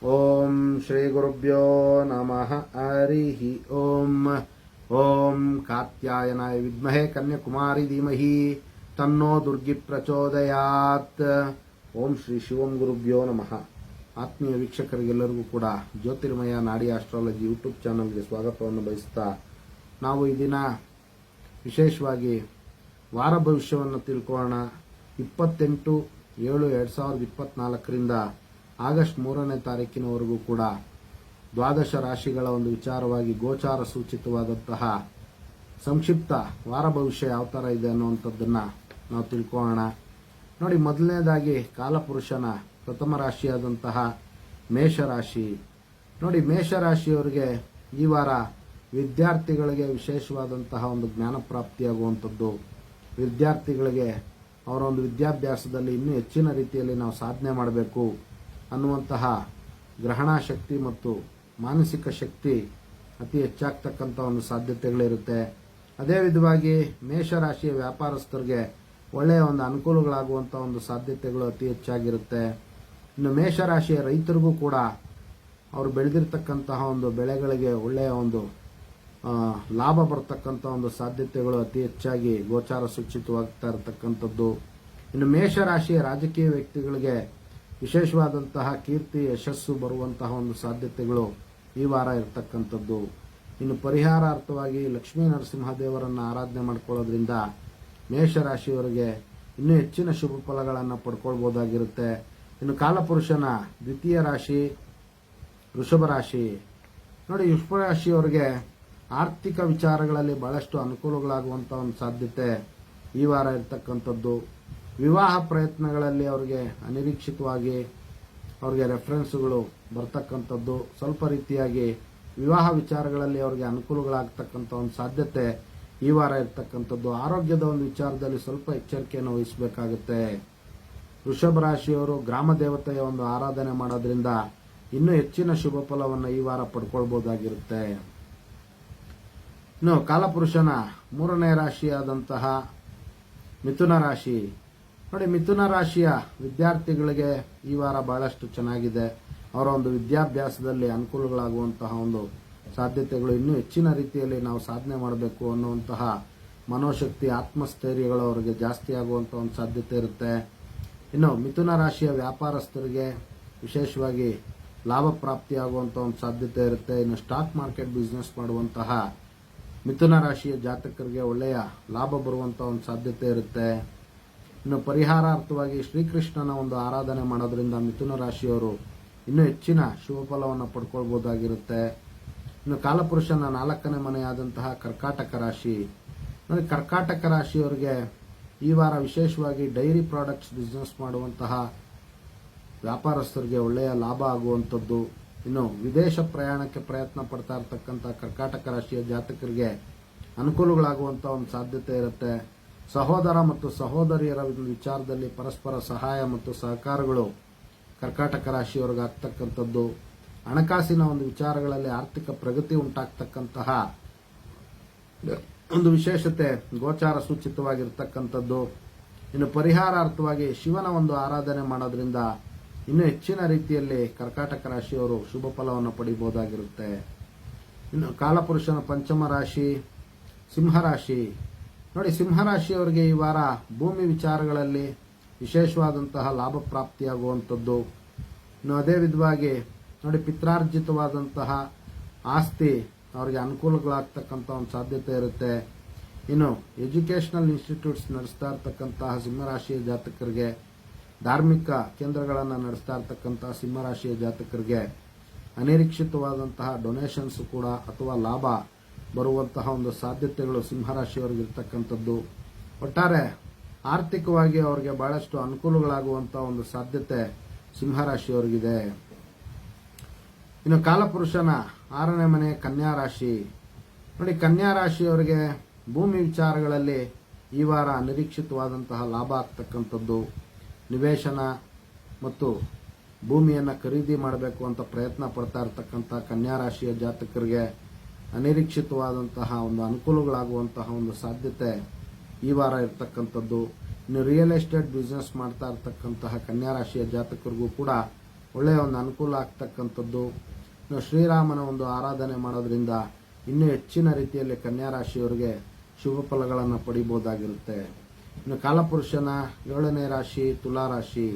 ಓಂ ಶ್ರೀ ಗುರುಭ್ಯೋ ನಮಃ ಹರಿಃ ಓಂ. ಓಂ ಕಾತ್ಯಾಯನಾಯ ವಿದ್ಮಹೇ ಕನ್ಯಾಕುಮಾರಿ ಧೀಮಹಿ ತನ್ನೋ ದುರ್ಗಿ ಪ್ರಚೋದಯಾತ್. ಓಂ ಶ್ರೀ ಶಿವಂ ಗುರುಭ್ಯೋ ನಮಃ. ಆತ್ಮೀಯ ವೀಕ್ಷಕರಿಗೆಲ್ಲರಿಗೂ ಕೂಡ ಜ್ಯೋತಿರ್ಮಯ ನಾಡಿ ಆಸ್ಟ್ರಾಲಜಿ ಯೂಟ್ಯೂಬ್ ಚಾನಲ್ಗೆ ಸ್ವಾಗತವನ್ನು ಬಯಸುತ್ತಾ, ನಾವು ಈ ದಿನ ವಿಶೇಷವಾಗಿ ವಾರ ಭವಿಷ್ಯವನ್ನು ತಿಳ್ಕೊಳ್ಳೋಣ. 28/7/2024ರಿಂದ ಆಗಸ್ಟ್ 3ನೇ ತಾರೀಕಿನವರೆಗೂ ಕೂಡ ದ್ವಾದಶ ರಾಶಿಗಳ ಒಂದು ವಿಚಾರವಾಗಿ ಗೋಚಾರ ಸೂಚಿತವಾದಂತಹ ಸಂಕ್ಷಿಪ್ತ ವಾರ ಭವಿಷ್ಯ ಯಾವ ಥರ ಇದೆ ಅನ್ನುವಂಥದ್ದನ್ನು ನಾವು ತಿಳ್ಕೊಳ್ಳೋಣ. ನೋಡಿ, ಮೊದಲನೇದಾಗಿ ಕಾಲಪುರುಷನ ಪ್ರಥಮ ರಾಶಿಯಾದಂತಹ ಮೇಷರಾಶಿ. ನೋಡಿ, ಮೇಷರಾಶಿಯವರಿಗೆ ಈ ವಾರ ವಿದ್ಯಾರ್ಥಿಗಳಿಗೆ ವಿಶೇಷವಾದಂತಹ ಒಂದು ಜ್ಞಾನ ಪ್ರಾಪ್ತಿಯಾಗುವಂಥದ್ದು, ವಿದ್ಯಾರ್ಥಿಗಳಿಗೆ ಅವರ ಒಂದು ವಿದ್ಯಾಭ್ಯಾಸದಲ್ಲಿ ಇನ್ನೂ ಹೆಚ್ಚಿನ ರೀತಿಯಲ್ಲಿ ನಾವು ಸಾಧನೆ ಮಾಡಬೇಕು ಅನ್ನುವಂತಹ ಗ್ರಹಣ ಶಕ್ತಿ ಮತ್ತು ಮಾನಸಿಕ ಶಕ್ತಿ ಅತಿ ಹೆಚ್ಚಾಗ್ತಕ್ಕಂಥ ಒಂದು ಸಾಧ್ಯತೆಗಳಿರುತ್ತೆ. ಅದೇ ವಿಧವಾಗಿ ಮೇಷರಾಶಿಯ ವ್ಯಾಪಾರಸ್ಥರಿಗೆ ಒಳ್ಳೆಯ ಒಂದು ಅನುಕೂಲಗಳಾಗುವಂಥ ಒಂದು ಸಾಧ್ಯತೆಗಳು ಅತಿ ಹೆಚ್ಚಾಗಿರುತ್ತೆ. ಇನ್ನು ಮೇಷರಾಶಿಯ ರೈತರಿಗೂ ಕೂಡ ಅವರು ಬೆಳೆದಿರ್ತಕ್ಕಂತಹ ಒಂದು ಬೆಳೆಗಳಿಗೆ ಒಳ್ಳೆಯ ಒಂದು ಲಾಭ ಬರ್ತಕ್ಕಂಥ ಒಂದು ಸಾಧ್ಯತೆಗಳು ಅತಿ ಹೆಚ್ಚಾಗಿ ಗೋಚಾರ ಸೂಚಿತವಾಗ್ತಾ ಇರತಕ್ಕಂಥದ್ದು. ಇನ್ನು ಮೇಷರಾಶಿಯ ರಾಜಕೀಯ ವ್ಯಕ್ತಿಗಳಿಗೆ ವಿಶೇಷವಾದಂತಹ ಕೀರ್ತಿ ಯಶಸ್ಸು ಬರುವಂತಹ ಒಂದು ಸಾಧ್ಯತೆಗಳು ಈ ವಾರ ಇರತಕ್ಕಂಥದ್ದು. ಇನ್ನು ಪರಿಹಾರಾರ್ಥವಾಗಿ ಲಕ್ಷ್ಮೀ ನರಸಿಂಹದೇವರನ್ನು ಆರಾಧನೆ ಮಾಡ್ಕೊಳ್ಳೋದ್ರಿಂದ ಮೇಷರಾಶಿಯವರಿಗೆ ಇನ್ನೂ ಹೆಚ್ಚಿನ ಶುಭ ಫಲಗಳನ್ನು ಪಡ್ಕೊಳ್ಬೋದಾಗಿರುತ್ತೆ. ಇನ್ನು ಕಾಲಪುರುಷನ ದ್ವಿತೀಯ ರಾಶಿ ವೃಷಭ ರಾಶಿ. ನೋಡಿ, ವೃಷಭ ರಾಶಿಯವರಿಗೆ ಆರ್ಥಿಕ ವಿಚಾರಗಳಲ್ಲಿ ಬಹಳಷ್ಟು ಅನುಕೂಲಗಳಾಗುವಂಥ ಒಂದು ಸಾಧ್ಯತೆ ಈ ವಾರ ಇರತಕ್ಕಂಥದ್ದು. ವಿವಾಹ ಪ್ರಯತ್ನಗಳಲ್ಲಿ ಅವರಿಗೆ ಅನಿರೀಕ್ಷಿತವಾಗಿ ಅವರಿಗೆ ರೆಫರೆನ್ಸ್ಗಳು ಬರ್ತಕ್ಕಂಥದ್ದು, ಸ್ವಲ್ಪ ರೀತಿಯಾಗಿ ವಿವಾಹ ವಿಚಾರಗಳಲ್ಲಿ ಅವರಿಗೆ ಅನುಕೂಲಗಳಾಗ್ತಕ್ಕಂಥ ಒಂದು ಸಾಧ್ಯತೆ ಈ ವಾರ ಇರತಕ್ಕಂಥದ್ದು. ಆರೋಗ್ಯದ ಒಂದು ವಿಚಾರದಲ್ಲಿ ಸ್ವಲ್ಪ ಎಚ್ಚರಿಕೆಯನ್ನು ವಹಿಸಬೇಕಾಗುತ್ತೆ. ವೃಷಭ ರಾಶಿಯವರು ಗ್ರಾಮ ದೇವತೆಯ ಒಂದು ಆರಾಧನೆ ಮಾಡೋದ್ರಿಂದ ಇನ್ನೂ ಹೆಚ್ಚಿನ ಶುಭ ಫಲವನ್ನು ಈ ವಾರ ಪಡ್ಕೊಳ್ಬಹುದಾಗಿರುತ್ತೆ. ಇನ್ನು ಕಾಲಪುರುಷನ 3ನೇ ರಾಶಿಯಾದಂತಹ ಮಿಥುನ ರಾಶಿ. ನೋಡಿ, ಮಿಥುನ ರಾಶಿಯ ವಿದ್ಯಾರ್ಥಿಗಳಿಗೆ ಈ ವಾರ ಬಹಳಷ್ಟು ಚೆನ್ನಾಗಿದೆ. ಅವರ ಒಂದು ವಿದ್ಯಾಭ್ಯಾಸದಲ್ಲಿ ಅನುಕೂಲಗಳಾಗುವಂತಹ ಒಂದು ಸಾಧ್ಯತೆಗಳು, ಇನ್ನೂ ಹೆಚ್ಚಿನ ರೀತಿಯಲ್ಲಿ ನಾವು ಸಾಧನೆ ಮಾಡಬೇಕು ಅನ್ನುವಂತಹ ಮನೋಶಕ್ತಿ, ಆತ್ಮಸ್ಥೈರ್ಯಗಳು ಅವರಿಗೆ ಜಾಸ್ತಿ ಆಗುವಂಥ ಒಂದು ಸಾಧ್ಯತೆ ಇರುತ್ತೆ. ಇನ್ನು ಮಿಥುನ ರಾಶಿಯ ವ್ಯಾಪಾರಸ್ಥರಿಗೆ ವಿಶೇಷವಾಗಿ ಲಾಭ ಪ್ರಾಪ್ತಿಯಾಗುವಂಥ ಒಂದು ಸಾಧ್ಯತೆ ಇರುತ್ತೆ. ಇನ್ನು ಸ್ಟಾಕ್ ಮಾರ್ಕೆಟ್ ಬಿಸ್ನೆಸ್ ಮಾಡುವಂತಹ ಮಿಥುನ ರಾಶಿಯ ಜಾತಕರಿಗೆ ಒಳ್ಳೆಯ ಲಾಭ ಬರುವಂಥ ಒಂದು ಸಾಧ್ಯತೆ ಇರುತ್ತೆ. ಇನ್ನು ಪರಿಹಾರಾರ್ಥವಾಗಿ ಶ್ರೀಕೃಷ್ಣನ ಒಂದು ಆರಾಧನೆ ಮಾಡೋದ್ರಿಂದ ಮಿಥುನ ರಾಶಿಯವರು ಇನ್ನೂ ಹೆಚ್ಚಿನ ಶುಭ ಫಲವನ್ನು ಪಡ್ಕೊಳ್ಬಹುದಾಗಿರುತ್ತೆ. ಇನ್ನು ಕಾಲಪುರುಷನ 4ನೇ ಮನೆಯಾದಂತಹ ಕರ್ಕಾಟಕ ರಾಶಿ. ನೋಡಿ, ಕರ್ಕಾಟಕ ರಾಶಿಯವರಿಗೆ ಈ ವಾರ ವಿಶೇಷವಾಗಿ ಡೈರಿ ಪ್ರಾಡಕ್ಟ್ಸ್ ಬಿಸ್ನೆಸ್ ಮಾಡುವಂತಹ ವ್ಯಾಪಾರಸ್ಥರಿಗೆ ಒಳ್ಳೆಯ ಲಾಭ ಆಗುವಂಥದ್ದು. ಇನ್ನು ವಿದೇಶ ಪ್ರಯಾಣಕ್ಕೆ ಪ್ರಯತ್ನ ಪಡ್ತಾ ಇರತಕ್ಕಂಥ ಕರ್ಕಾಟಕ ರಾಶಿಯ ಜಾತಕರಿಗೆ ಅನುಕೂಲಗಳಾಗುವಂಥ ಒಂದು ಸಾಧ್ಯತೆ ಇರುತ್ತೆ. ಸಹೋದರ ಮತ್ತು ಸಹೋದರಿಯರ ವಿಚಾರದಲ್ಲಿ ಪರಸ್ಪರ ಸಹಾಯ ಮತ್ತು ಸಹಕಾರಗಳು ಕರ್ಕಾಟಕ ರಾಶಿಯವರಿಗೆ ಆಗ್ತಕ್ಕಂಥದ್ದು. ಹಣಕಾಸಿನ ಒಂದು ವಿಚಾರಗಳಲ್ಲಿ ಆರ್ಥಿಕ ಪ್ರಗತಿ ಉಂಟಾಗ್ತಕ್ಕಂತಹ ಒಂದು ವಿಶೇಷತೆ ಗೋಚಾರ ಸೂಚಿತವಾಗಿರ್ತಕ್ಕಂಥದ್ದು. ಇನ್ನು ಪರಿಹಾರಾರ್ಥವಾಗಿ ಶಿವನ ಒಂದು ಆರಾಧನೆ ಮಾಡೋದ್ರಿಂದ ಇನ್ನೂ ಹೆಚ್ಚಿನ ರೀತಿಯಲ್ಲಿ ಕರ್ಕಾಟಕ ರಾಶಿಯವರು ಶುಭ ಫಲವನ್ನು ಪಡಿಬಹುದಾಗಿರುತ್ತೆ. ಇನ್ನು ಕಾಲಪುರುಷನ 5ಮ ರಾಶಿ ಸಿಂಹರಾಶಿ. ನೋಡಿ, ಸಿಂಹರಾಶಿಯವರಿಗೆ ಈ ವಾರ ಭೂಮಿ ವಿಚಾರಗಳಲ್ಲಿ ವಿಶೇಷವಾದಂತಹ ಲಾಭ ಪ್ರಾಪ್ತಿಯಾಗುವಂಥದ್ದು. ಇನ್ನು ಅದೇ ವಿಧವಾಗಿ ನೋಡಿ, ಪಿತ್ರಾರ್ಜಿತವಾದಂತಹ ಆಸ್ತಿ ಅವರಿಗೆ ಅನುಕೂಲಗಳಾಗ್ತಕ್ಕಂಥ ಒಂದು ಸಾಧ್ಯತೆ ಇರುತ್ತೆ. ಇನ್ನು ಎಜುಕೇಷನಲ್ ಇನ್ಸ್ಟಿಟ್ಯೂಟ್ಸ್ ನಡೆಸ್ತಾ ಇರ್ತಕ್ಕಂತಹ ಸಿಂಹರಾಶಿಯ ಜಾತಕರಿಗೆ, ಧಾರ್ಮಿಕ ಕೇಂದ್ರಗಳನ್ನು ನಡೆಸ್ತಾ ಇರ್ತಕ್ಕಂತಹ ಸಿಂಹರಾಶಿಯ ಜಾತಕರಿಗೆ ಅನಿರೀಕ್ಷಿತವಾದಂತಹ ಡೊನೇಷನ್ಸ್ ಕೂಡ ಅಥವಾ ಲಾಭ ಬರುವಂತಹ ಒಂದು ಸಾಧ್ಯತೆಗಳು ಸಿಂಹರಾಶಿಯವರಿಗೆ ಇರ್ತಕ್ಕಂಥದ್ದು. ಒಟ್ಟಾರೆ ಆರ್ಥಿಕವಾಗಿ ಅವರಿಗೆ ಬಹಳಷ್ಟು ಅನುಕೂಲಗಳಾಗುವಂತಹ ಒಂದು ಸಾಧ್ಯತೆ ಸಿಂಹರಾಶಿಯವರಿಗಿದೆ. ಇನ್ನು ಕಾಲಪುರುಷನ 6ನೇ ಮನೆ ಕನ್ಯಾ ರಾಶಿ. ನೋಡಿ, ಕನ್ಯಾ ರಾಶಿಯವರಿಗೆ ಭೂಮಿ ವಿಚಾರಗಳಲ್ಲಿ ಈ ವಾರ ಅನಿರೀಕ್ಷಿತವಾದಂತಹ ಲಾಭ ಆಗ್ತಕ್ಕಂಥದ್ದು. ನಿವೇಶನ ಮತ್ತು ಭೂಮಿಯನ್ನು ಖರೀದಿ ಮಾಡಬೇಕು ಅಂತ ಪ್ರಯತ್ನ ಪಡ್ತಾ ಇರತಕ್ಕಂಥ ಕನ್ಯಾ ರಾಶಿಯ ಜಾತಕರಿಗೆ ಅನಿರೀಕ್ಷಿತವಾದಂತಹ ಒಂದು ಅನುಕೂಲಗಳಾಗುವಂತಹ ಒಂದು ಸಾಧ್ಯತೆ ಈ ವಾರ ಇರತಕ್ಕಂಥದ್ದು. ಇನ್ನು ರಿಯಲ್ ಎಸ್ಟೇಟ್ ಬಿಸ್ನೆಸ್ ಮಾಡ್ತಾ ಇರತಕ್ಕಂತಹ ಕನ್ಯಾ ರಾಶಿಯ ಜಾತಕರಿಗೂ ಕೂಡ ಒಳ್ಳೆಯ ಒಂದು ಅನುಕೂಲ ಆಗ್ತಕ್ಕಂಥದ್ದು. ಇನ್ನು ಶ್ರೀರಾಮನ ಒಂದು ಆರಾಧನೆ ಮಾಡೋದ್ರಿಂದ ಇನ್ನೂ ಹೆಚ್ಚಿನ ರೀತಿಯಲ್ಲಿ ಕನ್ಯಾ ರಾಶಿಯವರಿಗೆ ಶುಭ ಫಲಗಳನ್ನು ಪಡಿಬಹುದಾಗಿರುತ್ತೆ. ಇನ್ನು ಕಾಲಪುರುಷನ 7ನೇ ರಾಶಿ ತುಲಾ ರಾಶಿ.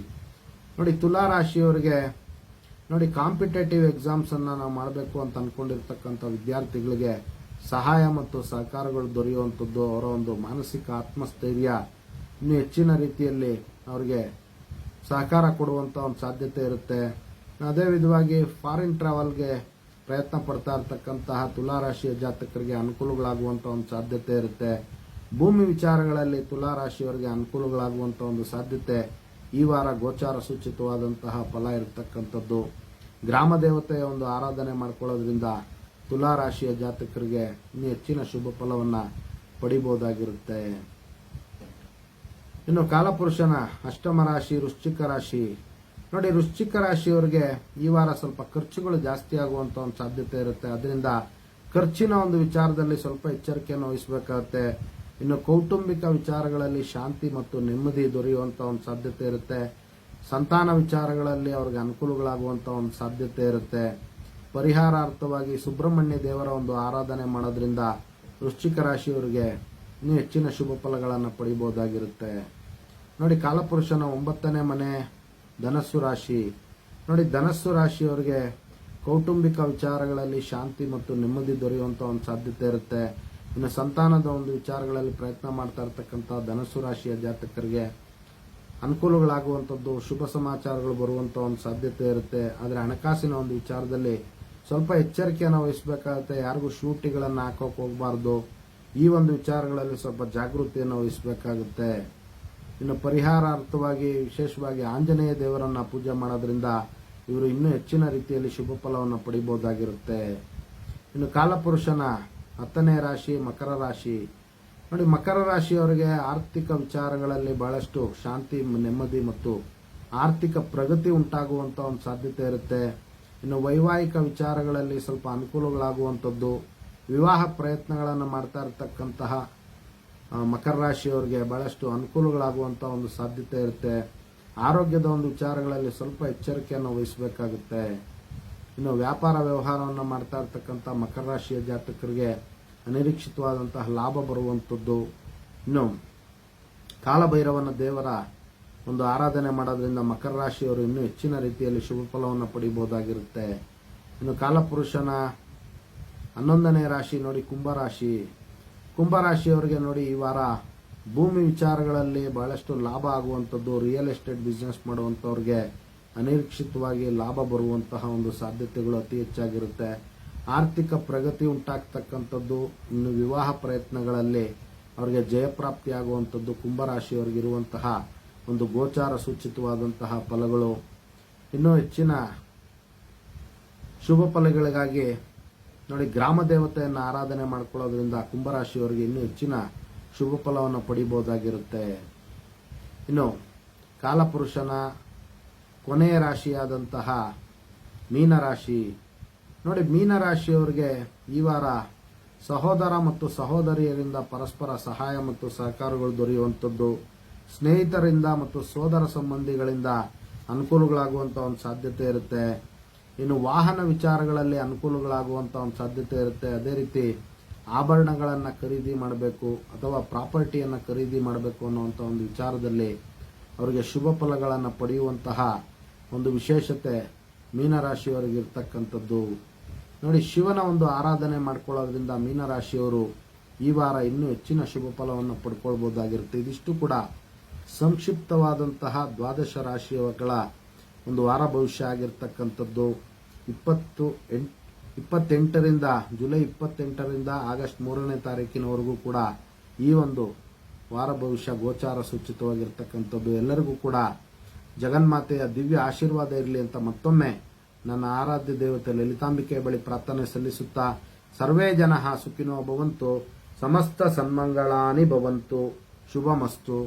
ನೋಡಿ, ತುಲಾ ರಾಶಿಯವರಿಗೆ ನೋಡಿ, ಕಾಂಪಿಟೇಟಿವ್ ಎಕ್ಸಾಮ್ಸನ್ನು ನಾವು ಮಾಡಬೇಕು ಅಂತ ಅಂದ್ಕೊಂಡಿರ್ತಕ್ಕಂಥ ವಿದ್ಯಾರ್ಥಿಗಳಿಗೆ ಸಹಾಯ ಮತ್ತು ಸಹಕಾರಗಳು ದೊರೆಯುವಂಥದ್ದು, ಅವರ ಒಂದು ಮಾನಸಿಕ ಆತ್ಮಸ್ಥೈರ್ಯ ಇನ್ನೂ ಹೆಚ್ಚಿನ ರೀತಿಯಲ್ಲಿ ಅವರಿಗೆ ಸಹಕಾರ ಕೊಡುವಂಥ ಒಂದು ಸಾಧ್ಯತೆ ಇರುತ್ತೆ. ಅದೇ ವಿಧವಾಗಿ ಫಾರಿನ್ ಟ್ರಾವೆಲ್ಗೆ ಪ್ರಯತ್ನ ಪಡ್ತಾ ಇರತಕ್ಕಂತಹ ತುಲಾ ರಾಶಿಯ ಜಾತಕರಿಗೆ ಅನುಕೂಲಗಳಾಗುವಂಥ ಒಂದು ಸಾಧ್ಯತೆ ಇರುತ್ತೆ. ಭೂಮಿ ವಿಚಾರಗಳಲ್ಲಿ ತುಲಾ ರಾಶಿಯವರಿಗೆ ಅನುಕೂಲಗಳಾಗುವಂಥ ಒಂದು ಸಾಧ್ಯತೆ ಈ ವಾರ ಗೋಚಾರ ಸೂಚಿತವಾದಂತಹ ಫಲ ಇರತಕ್ಕಂಥದ್ದು. ಗ್ರಾಮ ದೇವತೆಯ ಒಂದು ಆರಾಧನೆ ಮಾಡ್ಕೊಳ್ಳೋದ್ರಿಂದ ತುಲಾ ರಾಶಿಯ ಜಾತಕರಿಗೆ ಇನ್ನೂ ಹೆಚ್ಚಿನ ಶುಭ ಫಲವನ್ನು ಪಡಿಬಹುದಾಗಿರುತ್ತೆ. ಇನ್ನು ಕಾಲಪುರುಷನ 8ಮ ರಾಶಿ ವೃಶ್ಚಿಕ ರಾಶಿ. ನೋಡಿ, ವೃಶ್ಚಿಕ ರಾಶಿಯವರಿಗೆ ಈ ವಾರ ಸ್ವಲ್ಪ ಖರ್ಚುಗಳು ಜಾಸ್ತಿ ಆಗುವಂತ ಒಂದು ಸಾಧ್ಯತೆ ಇರುತ್ತೆ. ಅದರಿಂದ ಖರ್ಚಿನ ಒಂದು ವಿಚಾರದಲ್ಲಿ ಸ್ವಲ್ಪ ಎಚ್ಚರಿಕೆಯನ್ನು ವಹಿಸಬೇಕಾಗುತ್ತೆ. ಇನ್ನು ಕೌಟುಂಬಿಕ ವಿಚಾರಗಳಲ್ಲಿ ಶಾಂತಿ ಮತ್ತು ನೆಮ್ಮದಿ ದೊರೆಯುವಂತ ಒಂದು ಸಾಧ್ಯತೆ ಇರುತ್ತೆ. ಸಂತಾನ ವಿಚಾರಗಳಲ್ಲಿ ಅವ್ರಿಗೆ ಅನುಕೂಲಗಳಾಗುವಂತ ಒಂದು ಸಾಧ್ಯತೆ ಇರುತ್ತೆ. ಪರಿಹಾರಾರ್ಥವಾಗಿ ಸುಬ್ರಹ್ಮಣ್ಯ ದೇವರ ಒಂದು ಆರಾಧನೆ ಮಾಡೋದ್ರಿಂದ ವೃಶ್ಚಿಕ ರಾಶಿಯವರಿಗೆ ಇನ್ನೂ ಹೆಚ್ಚಿನ ಶುಭ ಫಲಗಳನ್ನು ಪಡಿಬಹುದಾಗಿರುತ್ತೆ. ನೋಡಿ, ಕಾಲಪುರುಷನ 9ನೇ ಮನೆ ಧನಸ್ಸು ರಾಶಿ. ನೋಡಿ, ಧನಸ್ಸು ರಾಶಿಯವರಿಗೆ ಕೌಟುಂಬಿಕ ವಿಚಾರಗಳಲ್ಲಿ ಶಾಂತಿ ಮತ್ತು ನೆಮ್ಮದಿ ದೊರೆಯುವಂತ ಒಂದು ಸಾಧ್ಯತೆ ಇರುತ್ತೆ. ಇನ್ನು ಸಂತಾನದ ಒಂದು ವಿಚಾರಗಳಲ್ಲಿ ಪ್ರಯತ್ನ ಮಾಡ್ತಾ ಇರತಕ್ಕಂಥ ಧನಸ್ಸು ರಾಶಿಯ ಜಾತಕರಿಗೆ ಅನುಕೂಲಗಳಾಗುವಂಥದ್ದು, ಶುಭ ಸಮಾಚಾರಗಳು ಬರುವಂತ ಒಂದು ಸಾಧ್ಯತೆ ಇರುತ್ತೆ. ಆದರೆ ಹಣಕಾಸಿನ ಒಂದು ವಿಚಾರದಲ್ಲಿ ಸ್ವಲ್ಪ ಎಚ್ಚರಿಕೆಯನ್ನು ವಹಿಸಬೇಕಾಗುತ್ತೆ. ಯಾರಿಗೂ ಶೂಟಿಗಳನ್ನು ಹಾಕೋಕೆ ಹೋಗಬಾರ್ದು. ಈ ಒಂದು ವಿಚಾರಗಳಲ್ಲಿ ಸ್ವಲ್ಪ ಜಾಗೃತಿಯನ್ನು ವಹಿಸಬೇಕಾಗುತ್ತೆ. ಇನ್ನು ಪರಿಹಾರಾರ್ಥವಾಗಿ ವಿಶೇಷವಾಗಿ ಆಂಜನೇಯ ದೇವರನ್ನ ಪೂಜೆ ಮಾಡೋದ್ರಿಂದ ಇವರು ಇನ್ನೂ ಹೆಚ್ಚಿನ ರೀತಿಯಲ್ಲಿ ಶುಭ ಫಲವನ್ನು ಪಡಿಬಹುದಾಗಿರುತ್ತೆ. ಇನ್ನು ಕಾಲಪುರುಷನ 10ನೇ ರಾಶಿ ಮಕರ ರಾಶಿ. ನೋಡಿ, ಮಕರ ರಾಶಿಯವರಿಗೆ ಆರ್ಥಿಕ ವಿಚಾರಗಳಲ್ಲಿ ಬಹಳಷ್ಟು ಶಾಂತಿ, ನೆಮ್ಮದಿ ಮತ್ತು ಆರ್ಥಿಕ ಪ್ರಗತಿ ಉಂಟಾಗುವಂತ ಒಂದು ಸಾಧ್ಯತೆ ಇರುತ್ತೆ. ಇನ್ನು ವೈವಾಹಿಕ ವಿಚಾರಗಳಲ್ಲಿ ಸ್ವಲ್ಪ ಅನುಕೂಲಗಳಾಗುವಂಥದ್ದು, ವಿವಾಹ ಪ್ರಯತ್ನಗಳನ್ನು ಮಾಡ್ತಾ ಇರತಕ್ಕಂತಹ ಮಕರ ರಾಶಿಯವರಿಗೆ ಬಹಳಷ್ಟು ಅನುಕೂಲಗಳಾಗುವಂತ ಒಂದು ಸಾಧ್ಯತೆ ಇರುತ್ತೆ. ಆರೋಗ್ಯದ ಒಂದು ವಿಚಾರಗಳಲ್ಲಿ ಸ್ವಲ್ಪ ಎಚ್ಚರಿಕೆಯನ್ನು ವಹಿಸಬೇಕಾಗುತ್ತೆ. ಇನ್ನು ವ್ಯಾಪಾರ ವ್ಯವಹಾರವನ್ನು ಮಾಡ್ತಾ ಇರತಕ್ಕಂಥ ಮಕರ ರಾಶಿಯ ಜಾತಕರಿಗೆ ಅನಿರೀಕ್ಷಿತವಾದಂತಹ ಲಾಭ ಬರುವಂಥದ್ದು. ಇನ್ನು ಕಾಲಭೈರವನ ದೇವರ ಒಂದು ಆರಾಧನೆ ಮಾಡೋದ್ರಿಂದ ಮಕರ ರಾಶಿಯವರು ಇನ್ನೂ ಹೆಚ್ಚಿನ ರೀತಿಯಲ್ಲಿ ಶುಭ ಫಲವನ್ನು ಪಡಿಬಹುದಾಗಿರುತ್ತೆ. ಇನ್ನು ಕಾಲಪುರುಷನ 11ನೇ ರಾಶಿ ನೋಡಿ ಕುಂಭರಾಶಿ. ಕುಂಭರಾಶಿಯವರಿಗೆ ನೋಡಿ, ಈ ವಾರ ಭೂಮಿ ವಿಚಾರಗಳಲ್ಲಿ ಬಹಳಷ್ಟು ಲಾಭ ಆಗುವಂಥದ್ದು, ರಿಯಲ್ ಎಸ್ಟೇಟ್ ಬಿಸ್ನೆಸ್ ಮಾಡುವಂಥವ್ರಿಗೆ ಅನಿರೀಕ್ಷಿತವಾಗಿ ಲಾಭ ಬರುವಂತಹ ಒಂದು ಸಾಧ್ಯತೆಗಳು ಅತಿ ಹೆಚ್ಚಾಗಿರುತ್ತೆ. ಆರ್ಥಿಕ ಪ್ರಗತಿ ಉಂಟಾಗ್ತಕ್ಕಂಥದ್ದು, ಇನ್ನು ವಿವಾಹ ಪ್ರಯತ್ನಗಳಲ್ಲಿ ಅವರಿಗೆ ಜಯಪ್ರಾಪ್ತಿ ಆಗುವಂಥದ್ದು ಕುಂಭರಾಶಿಯವರಿಗೆ ಇರುವಂತಹ ಒಂದು ಗೋಚಾರ ಸೂಚಿತವಾದಂತಹ ಫಲಗಳು. ಇನ್ನೂ ಹೆಚ್ಚಿನ ಶುಭ ಫಲಗಳಿಗಾಗಿ ನೋಡಿ, ಗ್ರಾಮ ದೇವತೆಯನ್ನು ಆರಾಧನೆ ಮಾಡ್ಕೊಳ್ಳೋದ್ರಿಂದ ಕುಂಭರಾಶಿಯವರಿಗೆ ಇನ್ನೂ ಹೆಚ್ಚಿನ ಶುಭ ಫಲವನ್ನು ಪಡಿಬಹುದಾಗಿರುತ್ತೆ. ಇನ್ನು ಕಾಲಪುರುಷನ ಕೊನೆಯ ರಾಶಿಯಾದಂತಹ ಮೀನರಾಶಿ. ನೋಡಿ, ಮೀನರಾಶಿಯವರಿಗೆ ಈ ವಾರ ಸಹೋದರ ಮತ್ತು ಸಹೋದರಿಯರಿಂದ ಪರಸ್ಪರ ಸಹಾಯ ಮತ್ತು ಸಹಕಾರಗಳು ದೊರೆಯುವಂಥದ್ದು, ಸ್ನೇಹಿತರಿಂದ ಮತ್ತು ಸೋದರ ಸಂಬಂಧಿಗಳಿಂದ ಅನುಕೂಲಗಳಾಗುವಂಥ ಒಂದು ಸಾಧ್ಯತೆ ಇರುತ್ತೆ. ಇನ್ನು ವಾಹನ ವಿಚಾರಗಳಲ್ಲಿ ಅನುಕೂಲಗಳಾಗುವಂಥ ಒಂದು ಸಾಧ್ಯತೆ ಇರುತ್ತೆ. ಅದೇ ರೀತಿ ಆಭರಣಗಳನ್ನು ಖರೀದಿ ಮಾಡಬೇಕು ಅಥವಾ ಪ್ರಾಪರ್ಟಿಯನ್ನು ಖರೀದಿ ಮಾಡಬೇಕು ಅನ್ನುವಂಥ ಒಂದು ವಿಚಾರದಲ್ಲಿ ಅವರಿಗೆ ಶುಭ ಫಲಗಳನ್ನು ಪಡೆಯುವಂತಹ ಒಂದು ವಿಶೇಷತೆ ಮೀನರಾಶಿಯವರಿಗೆ ಇರ್ತಕ್ಕಂಥದ್ದು. ನೋಡಿ, ಶಿವನ ಒಂದು ಆರಾಧನೆ ಮಾಡ್ಕೊಳ್ಳೋದ್ರಿಂದ ಮೀನರಾಶಿಯವರು ಈ ವಾರ ಇನ್ನೂ ಹೆಚ್ಚಿನ ಶುಭ ಫಲವನ್ನು ಪಡ್ಕೊಳ್ಬಹುದಾಗಿರುತ್ತೆ. ಇದಿಷ್ಟು ಕೂಡ ಸಂಕ್ಷಿಪ್ತವಾದಂತಹ ದ್ವಾದಶ ರಾಶಿಗಳ ಒಂದು ವಾರ ಭವಿಷ್ಯ ಆಗಿರ್ತಕ್ಕಂಥದ್ದು. 28ರಿಂದ ಜುಲೈ 28ರಿಂದ ಆಗಸ್ಟ್ 3ನೇ ತಾರೀಕಿನವರೆಗೂ ಕೂಡ ಈ ಒಂದು ವಾರ ಭವಿಷ್ಯ ಗೋಚಾರ ಸೂಚಿತವಾಗಿರ್ತಕ್ಕಂಥದ್ದು. ಎಲ್ಲರಿಗೂ ಕೂಡ ಜಗನ್ಮಾತೆಯ ದಿವ್ಯ ಆಶೀರ್ವಾದ ಇರಲಿ ಅಂತ ಮತ್ತೊಮ್ಮೆ ನನ್ನ ಆರಾಧ್ಯ ದೇವತೆ ಲಲಿತಾಂಬಿಕೆ ಬಳಿ ಪ್ರಾರ್ಥನೆ ಸಲ್ಲಿಸುತ್ತಾ, ಸರ್ವೇ ಜನಃ ಸುಖಿನೋ ಭವಂತು, ಸಮಸ್ತ ಸನ್ಮಂಗಳಾನಿ ಭವಂತು, ಶುಭಮಸ್ತು.